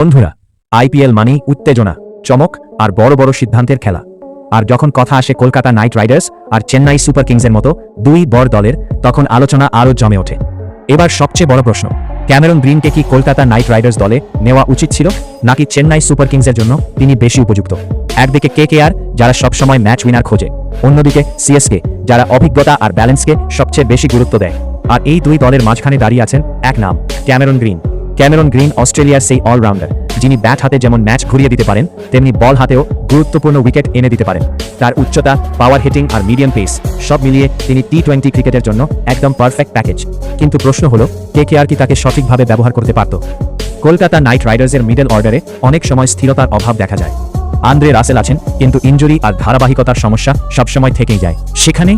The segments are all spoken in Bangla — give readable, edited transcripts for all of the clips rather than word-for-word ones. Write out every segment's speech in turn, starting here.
বন্ধুরা, আইপিএল মানেই উত্তেজনা, চমক আর বড় বড় সিদ্ধান্তের খেলা। আর যখন কথা আসে কলকাতা নাইট রাইডার্স আর চেন্নাই সুপার কিংসের মতো দুই বড় দলের, তখন আলোচনা আরও জমে ওঠে। এবার সবচেয়ে বড় প্রশ্ন, ক্যামেরন গ্রিনকে কি কলকাতা নাইট রাইডার্স দলে নেওয়া উচিত ছিল, নাকি চেন্নাই সুপার কিংসের জন্য তিনি বেশি উপযুক্ত? একদিকে কেকেআর, যারা সবসময় ম্যাচ উইনার খোঁজে, অন্যদিকে সিএসকে, যারা অভিজ্ঞতা আর ব্যালেন্সকে সবচেয়ে বেশি গুরুত্ব দেয়। আর এই দুই দলের মাঝখানে দাঁড়িয়ে আছেন এক নাম, ক্যামেরন গ্রিন। ক্যামেরন গ্রিন অস্ট্রেলিয়ার সেই অলরাউন্ডার, যিনি ব্যাট হাতে যেমন ম্যাচ ঘুরিয়ে দিতে পারেন, তেমনি বল হাতেও গুরুত্বপূর্ণ উইকেট এনে দিতে পারেন। তার উচ্চতা, পাওয়ার হিটিং আর মিডিয়াম পেস সব মিলিয়ে তিনি টি-20 ক্রিকেটের জন্য একদম পারফেক্ট প্যাকেজ। কিন্তু প্রশ্ন হলো, কেকেআর কি তাকে সঠিকভাবে ব্যবহার করতে পারত? কলকাতা নাইট রাইডার্সের মিডল অর্ডারে অনেক সময় স্থিরতার অভাব দেখা যায়। আন্দ্রে রাসেল আছেন, কিন্তু ইনজুরি আর ধারাবাহিকতার সমস্যা সবসময় থেকেই যায়। সেখানে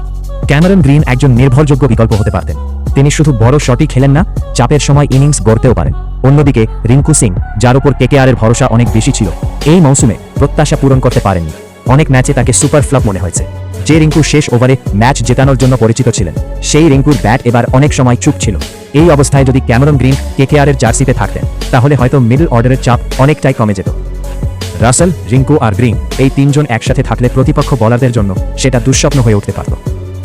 ক্যামেরন গ্রিন একজন নির্ভরযোগ্য বিকল্প হতে পারতেন। তিনি শুধু বড় শটই খেলেন না, চাপের সময় ইনিংস গড়তেও পারেন। অন্যদিকে রিঙ্কু সিং, যার উপর কেকেআরের ভরসা অনেক বেশি ছিল, এই মৌসুমে প্রত্যাশা পূরণ করতে পারেননি। অনেক ম্যাচে তাকে সুপার ফ্লপ মনে হয়েছে। যে রিঙ্কু শেষ ওভারে ম্যাচ জেতানোর জন্য পরিচিত ছিলেন, সেই রিঙ্কুর ব্যাট এবার অনেক সময় চুপ ছিল। এই অবস্থায় যদি ক্যামেরন গ্রিন কেকেআরের জার্সিতে থাকতেন, তাহলে হয়তো মিডল অর্ডারের চাপ অনেকটাই কমে যেত। রাসেল, রিঙ্কু আর গ্রিন, এই তিনজন একসাথে থাকলে প্রতিপক্ষ বোলারদের জন্য সেটা দুঃস্বপ্ন হয়ে উঠতে পারত।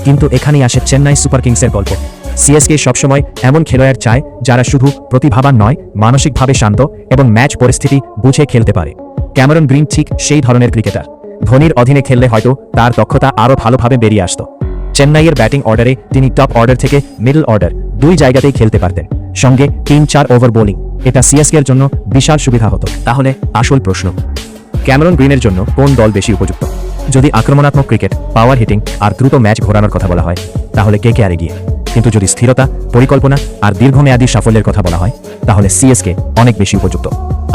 কিন্তু এখানেই আসে চেন্নাই সুপার কিংসের গল্প। সিএসকে সবসময় এমন খেলোয়াড় চায় যারা শুধু প্রতিভাবান নয়, মানসিকভাবে শান্ত এবং ম্যাচ পরিস্থিতি বুঝে খেলতে পারে। ক্যামেরন গ্রিন ঠিক সেই ধরনের ক্রিকেটার। ধোনির অধীনে খেললে হয়তো তার দক্ষতা আরও ভালোভাবে বেরিয়ে আসত। চেন্নাইয়ের ব্যাটিং অর্ডারে তিনি টপ অর্ডার থেকে মিডল অর্ডার দুই জায়গাতেই খেলতে পারতেন, সঙ্গে 3-4 ওভার বোলিং। এটা সিএসকের জন্য বিশাল সুবিধা হতো। তাহলে আসল প্রশ্ন, ক্যামেরন গ্রিনের জন্য কোন দল বেশি উপযুক্ত? যদি আক্রমণাত্মক ক্রিকেট, পাওয়ার হিটিং আর দ্রুত ম্যাচ ঘোরানোর কথা বলা হয়, তাহলে কেকেআর এগিয়ে। কিন্তু যদি স্থিরতা, পরিকল্পনা আর দীর্ঘমেয়াদী সাফল্যের কথা বলা হয়, তাহলে সিএসকে অনেক বেশি উপযুক্ত।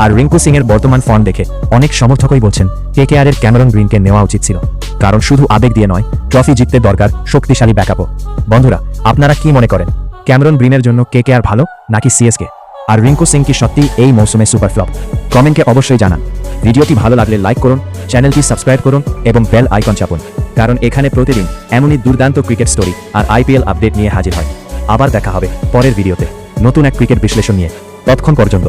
আর রিঙ্কু সিং এর বর্তমান ফর্ম দেখে অনেক সমর্থকই বলছেন কেকেআরের ক্যামেরন গ্রিনকে নেওয়া উচিত ছিল। কারণ শুধু আবেগ দিয়ে নয়, ট্রফি জিততে দরকার শক্তিশালী ব্যাকআপও। বন্ধুরা, আপনারা কি মনে করেন, ক্যামেরন গ্রিনের জন্য কেকেআর ভালো নাকি সিএসকে? আর রিঙ্কু সিং কি সত্যি এই মৌসুমে সুপার ফ্লপ? কমেন্টে অবশ্যই জানান। ভিডিওটি ভালো লাগলে লাইক করুন, চ্যানেলটি সাবস্ক্রাইব করুন এবং বেল আইকন চাপুন, কারণ এখানে প্রতিদিন এমনই দুর্দান্ত ক্রিকেট স্টোরি আর আইপিএল আপডেট নিয়ে হাজির হয়। আবার দেখা হবে পরের ভিডিওতে নতুন এক ক্রিকেট বিশ্লেষণ নিয়ে। ততক্ষণ পর্যন্ত